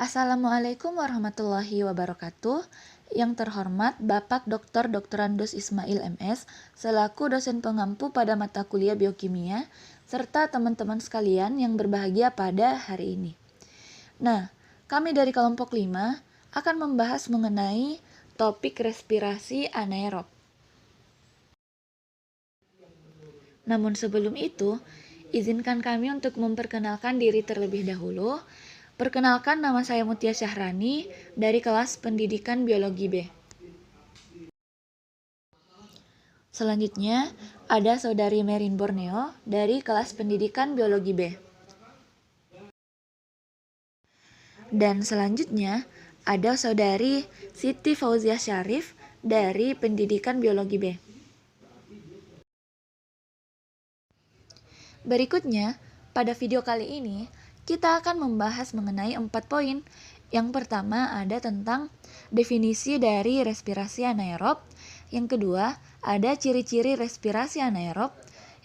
Assalamualaikum warahmatullahi wabarakatuh. Yang terhormat Bapak Dr. Dr. Andus Ismail MS, selaku dosen pengampu pada mata kuliah biokimia, serta teman-teman sekalian yang berbahagia pada hari ini. Nah, kami dari kelompok 5 akan membahas mengenai topik respirasi anaerob. Namun sebelum itu, izinkan kami untuk memperkenalkan diri terlebih dahulu. Perkenalkan, nama saya Mutia Syahrani dari kelas Pendidikan Biologi B. Selanjutnya, ada Saudari Merin Borneo dari kelas Pendidikan Biologi B. Dan selanjutnya, ada Saudari Siti Fauzia Syarif dari Pendidikan Biologi B. Berikutnya, pada video kali ini, kita akan membahas mengenai 4 poin. Yang pertama ada tentang definisi dari respirasi anaerob. Yang kedua, ada ciri-ciri respirasi anaerob.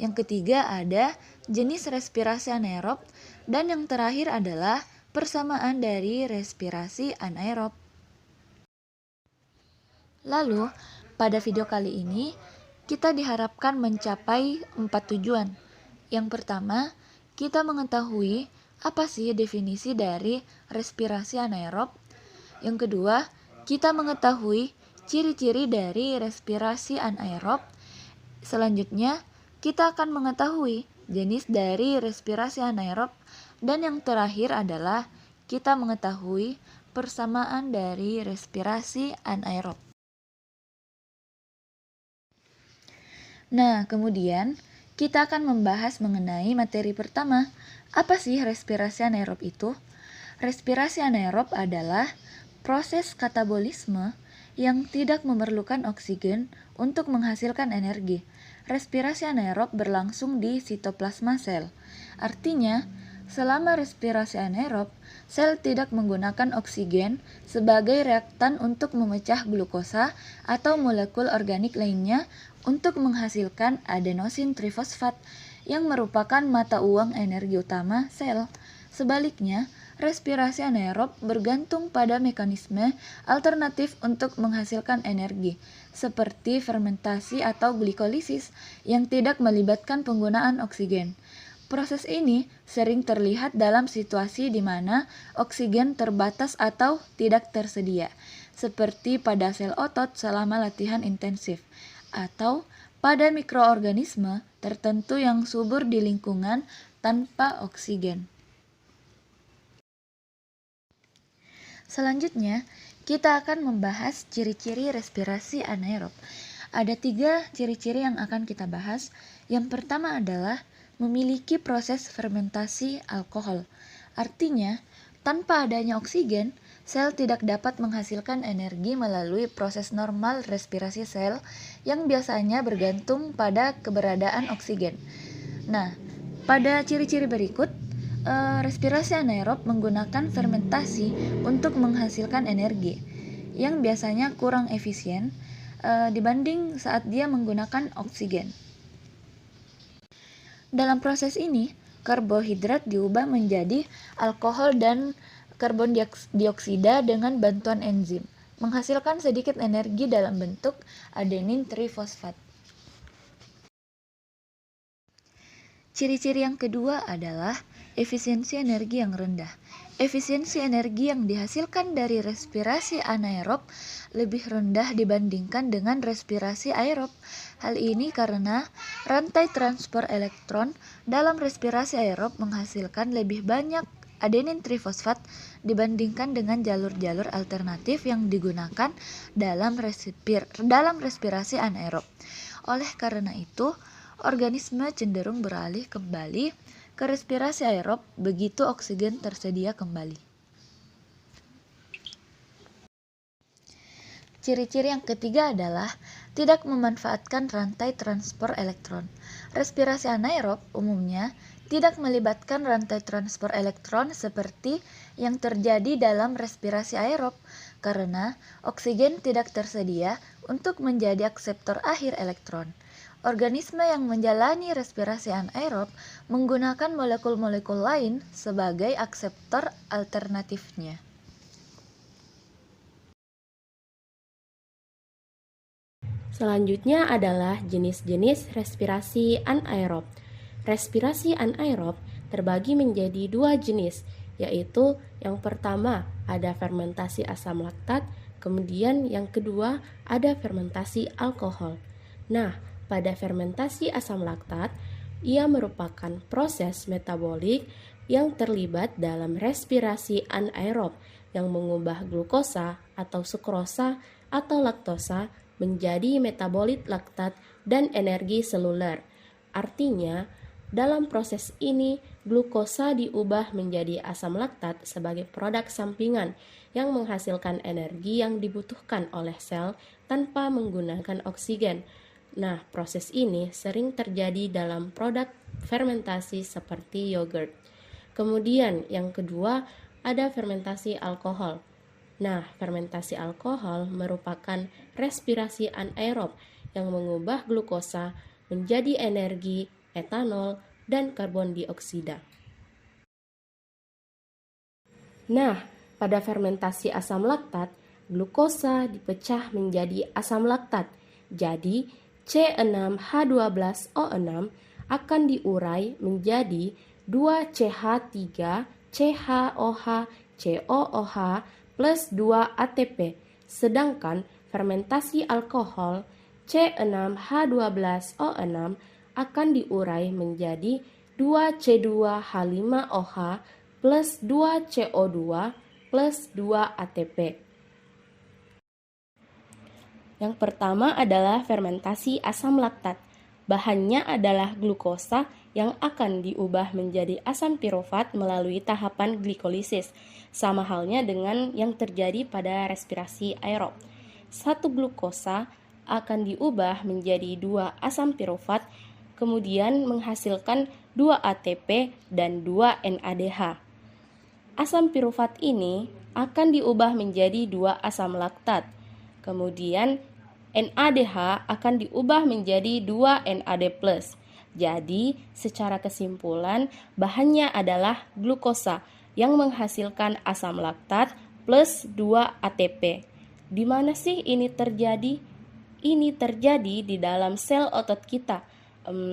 Yang ketiga, ada jenis respirasi anaerob. Dan yang terakhir adalah persamaan dari respirasi anaerob. Lalu, pada video kali ini, kita diharapkan mencapai 4 tujuan. Yang pertama, kita mengetahui apa sih definisi dari respirasi anaerob. Yang kedua, kita mengetahui ciri-ciri dari respirasi anaerob. Selanjutnya, kita akan mengetahui jenis dari respirasi anaerob. Dan yang terakhir adalah kita mengetahui persamaan dari respirasi anaerob. Nah, kemudian kita akan membahas mengenai materi pertama. Apa sih respirasi anaerob itu? Respirasi anaerob adalah proses katabolisme yang tidak memerlukan oksigen untuk menghasilkan energi. Respirasi anaerob berlangsung di sitoplasma sel. Artinya, selama respirasi anaerob, sel tidak menggunakan oksigen sebagai reaktan untuk memecah glukosa atau molekul organik lainnya untuk menghasilkan adenosin trifosfat yang merupakan mata uang energi utama sel. Sebaliknya, respirasi anaerob bergantung pada mekanisme alternatif untuk menghasilkan energi, seperti fermentasi atau glikolisis yang tidak melibatkan penggunaan oksigen. Proses ini sering terlihat dalam situasi di mana oksigen terbatas atau tidak tersedia, seperti pada sel otot selama latihan intensif, atau pada mikroorganisme tertentu yang subur di lingkungan tanpa oksigen. Selanjutnya, kita akan membahas ciri-ciri respirasi anaerob. Ada 3 ciri-ciri yang akan kita bahas. Yang pertama adalah memiliki proses fermentasi alkohol. Artinya, tanpa adanya oksigen, sel tidak dapat menghasilkan energi melalui proses normal respirasi sel yang biasanya bergantung pada keberadaan oksigen. Nah, pada ciri-ciri berikut, respirasi anaerob menggunakan fermentasi untuk menghasilkan energi yang biasanya kurang efisien dibanding saat dia menggunakan oksigen. Dalam proses ini, karbohidrat diubah menjadi alkohol dan karbon dioksida dengan bantuan enzim, menghasilkan sedikit energi dalam bentuk adenin trifosfat. Ciri-ciri yang kedua adalah efisiensi energi yang rendah. Efisiensi energi yang dihasilkan dari respirasi anaerob lebih rendah dibandingkan dengan respirasi aerob. Hal ini karena rantai transport elektron dalam respirasi aerob menghasilkan lebih banyak adenin trifosfat dibandingkan dengan jalur-jalur alternatif yang digunakan dalam respirasi anaerob. Oleh karena itu, organisme cenderung beralih kembali ke respirasi aerob begitu oksigen tersedia kembali. Ciri-ciri yang ketiga adalah tidak memanfaatkan rantai transport elektron. Respirasi anaerob umumnya tidak melibatkan rantai transport elektron seperti yang terjadi dalam respirasi aerob karena oksigen tidak tersedia untuk menjadi akseptor akhir elektron. Organisme yang menjalani respirasi anaerob menggunakan molekul-molekul lain sebagai akseptor alternatifnya. Selanjutnya adalah jenis-jenis respirasi anaerob. Respirasi anaerob terbagi menjadi dua jenis, yaitu yang pertama ada fermentasi asam laktat, kemudian yang kedua ada fermentasi alkohol. Nah, pada fermentasi asam laktat, ia merupakan proses metabolik yang terlibat dalam respirasi anaerob yang mengubah glukosa atau sukrosa atau laktosa menjadi metabolit laktat dan energi seluler. Artinya, dalam proses ini, glukosa diubah menjadi asam laktat sebagai produk sampingan yang menghasilkan energi yang dibutuhkan oleh sel tanpa menggunakan oksigen. Nah, proses ini sering terjadi dalam produk fermentasi seperti yogurt. Kemudian, yang kedua, ada fermentasi alkohol. Nah, fermentasi alkohol merupakan respirasi anaerob yang mengubah glukosa menjadi energi, etanol, dan karbon dioksida. Nah, pada fermentasi asam laktat, glukosa dipecah menjadi asam laktat. Jadi, C6H12O6 akan diurai menjadi 2CH3CHOH plus 2 ATP. Sedangkan fermentasi alkohol C6H12O6 akan diurai menjadi 2C2H5OH plus 2CO2 plus 2 ATP. Yang pertama adalah fermentasi asam laktat. Bahannya adalah glukosa yang akan diubah menjadi asam pirufat melalui tahapan glikolisis, sama halnya dengan yang terjadi pada respirasi aerob. Satu glukosa akan diubah menjadi 2 asam pirufat, kemudian menghasilkan 2 ATP dan 2 NADH. Asam pirufat ini akan diubah menjadi 2 asam laktat. Kemudian NADH akan diubah menjadi 2 NAD+. Jadi, secara kesimpulan, bahannya adalah glukosa yang menghasilkan asam laktat plus 2 ATP. Di mana sih ini terjadi? Ini terjadi di dalam sel otot kita.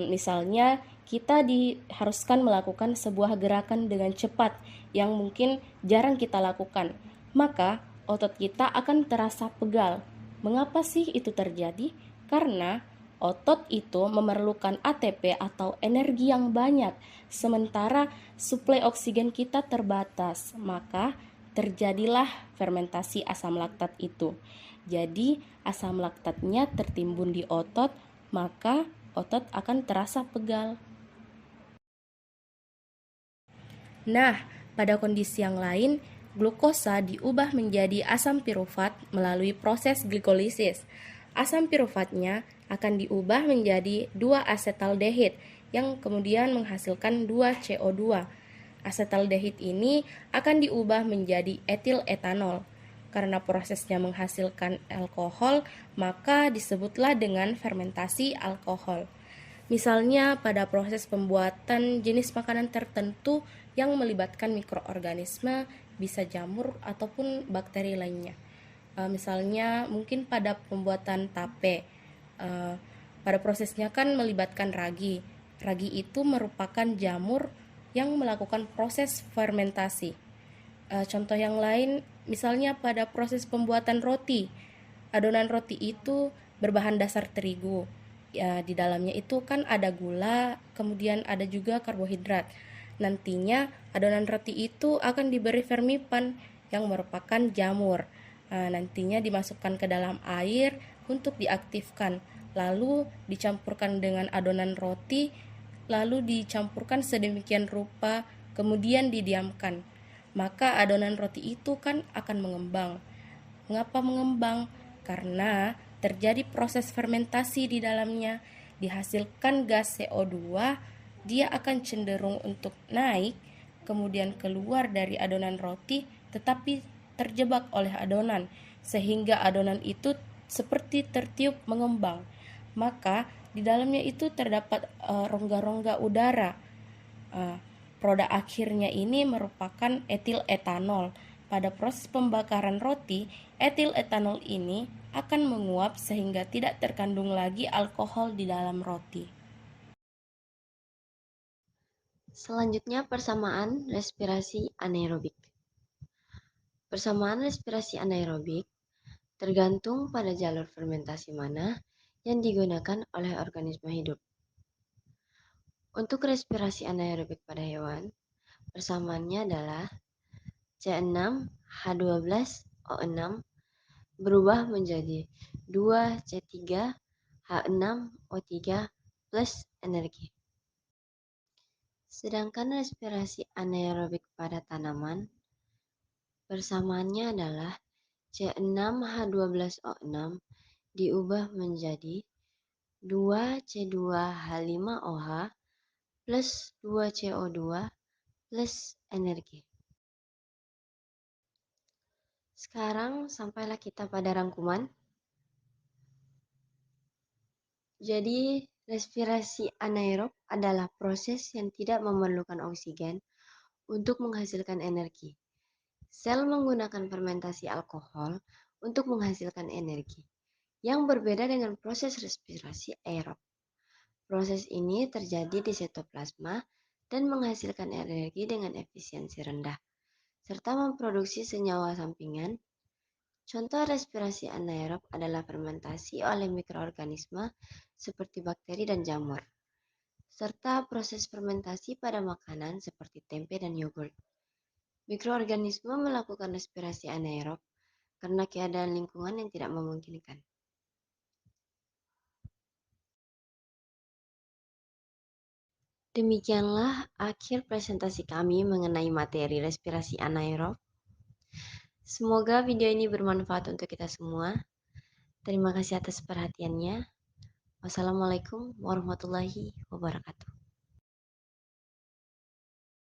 Misalnya, kita diharuskan melakukan sebuah gerakan dengan cepat yang mungkin jarang kita lakukan. Maka, otot kita akan terasa pegal. Mengapa sih itu terjadi? Karena otot itu memerlukan ATP atau energi yang banyak, sementara suplai oksigen kita terbatas. Maka terjadilah fermentasi asam laktat itu. Jadi asam laktatnya tertimbun di otot, maka otot akan terasa pegal. Nah, pada kondisi yang lain, glukosa diubah menjadi asam pirufat melalui proses glikolisis. Asam pirufatnya akan diubah menjadi 2 asetaldehid yang kemudian menghasilkan 2 CO2. Asetaldehid ini akan diubah menjadi etil etanol. Karena prosesnya menghasilkan alkohol, maka disebutlah dengan fermentasi alkohol. Misalnya pada proses pembuatan jenis makanan tertentu yang melibatkan mikroorganisme, bisa jamur ataupun bakteri lainnya. Misalnya mungkin pada pembuatan tape, pada prosesnya kan melibatkan ragi. Ragi itu merupakan jamur yang melakukan proses fermentasi. Contoh yang lain, misalnya pada proses pembuatan roti, adonan roti itu berbahan dasar terigu. Ya, di dalamnya itu kan ada gula, kemudian ada juga karbohidrat. Nantinya adonan roti itu akan diberi fermipan yang merupakan jamur. Nantinya dimasukkan ke dalam air untuk diaktifkan, lalu dicampurkan dengan adonan roti, lalu dicampurkan sedemikian rupa, kemudian didiamkan. Maka adonan roti itu kan akan mengembang. Mengapa mengembang? Karena terjadi proses fermentasi di dalamnya, dihasilkan gas CO2, dia akan cenderung untuk naik, kemudian keluar dari adonan roti, tetapi terjebak oleh adonan, sehingga adonan itu seperti tertiup mengembang. Maka di dalamnya itu terdapat rongga-rongga udara. Produk akhirnya ini merupakan etil etanol. pada proses pembakaran roti, etil etanol ini akan menguap sehingga tidak terkandung lagi alkohol di dalam roti. Selanjutnya persamaan respirasi anaerobik. Persamaan respirasi anaerobik tergantung pada jalur fermentasi mana yang digunakan oleh organisme hidup. Untuk respirasi anaerobik pada hewan, persamaannya adalah C6H12O6 berubah menjadi 2C3H6O3 plus energi. Sedangkan respirasi anaerobik pada tanaman, persamaannya adalah C6H12O6 diubah menjadi 2C2H5OH plus 2CO2 plus energi. Sekarang sampailah kita pada rangkuman. Jadi, respirasi anaerob adalah proses yang tidak memerlukan oksigen untuk menghasilkan energi. Sel menggunakan fermentasi alkohol untuk menghasilkan energi, yang berbeda dengan proses respirasi aerob. Proses ini terjadi di sitoplasma dan menghasilkan energi dengan efisiensi rendah, serta memproduksi senyawa sampingan. Contoh respirasi anaerob adalah fermentasi oleh mikroorganisme seperti bakteri dan jamur, serta proses fermentasi pada makanan seperti tempe dan yogurt. Mikroorganisme melakukan respirasi anaerob karena keadaan lingkungan yang tidak memungkinkan. Demikianlah akhir presentasi kami mengenai materi respirasi anaerob. Semoga video ini bermanfaat untuk kita semua. Terima kasih atas perhatiannya. Wassalamualaikum warahmatullahi wabarakatuh.